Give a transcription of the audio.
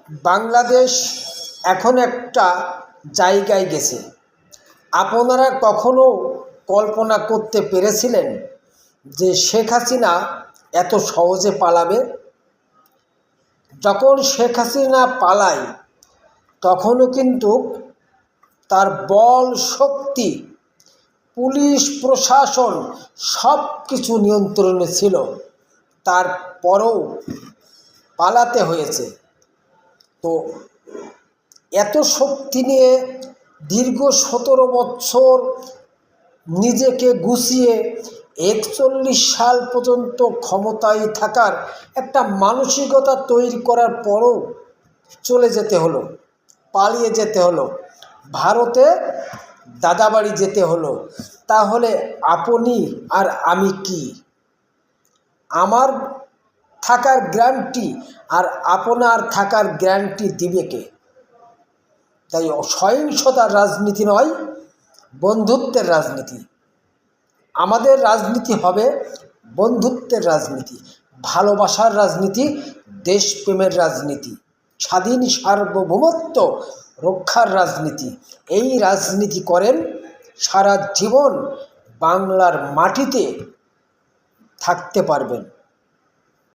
বাংলাদেশ এখন একটা জায়গায় গেছে। আপনারা কখনো কল্পনা করতে পেরেছিলেন যে শেখ হাসিনা এত সহজে পালাবে? যখন শেখ হাসিনা পালায় তখনও কিন্তু তার বল শক্তি, পুলিশ প্রশাসন সব কিছু নিয়ন্ত্রণে ছিল, তারপরেও পালাতে হয়েছে। তো এত শক্তি নিয়ে দীর্ঘ 17 বছর নিজেকে গুছিয়ে 41 সাল পর্যন্ত ক্ষমতায় থাকার একটা মানসিকতা তৈরি করার পরও চলে যেতে হলো, পালিয়ে যেতে হলো, ভারতে দাদাবাড়ি যেতে হলো। তাহলে আপনি আর আমি কি? আমার থাকার গ্যারান্টি আর আপনার থাকার গ্যারান্টি দিবে কে? তাই সহিংসতার রাজনীতি নয়, বন্ধুত্বের রাজনীতি। আমাদের রাজনীতি হবে বন্ধুত্বের রাজনীতি, ভালোবাসার রাজনীতি, দেশপ্রেমের রাজনীতি, স্বাধীন সার্বভৌমত্ব রক্ষার রাজনীতি। এই রাজনীতি করেন সারা জীবন বাংলার মাটিতে থাকতে পারবেন।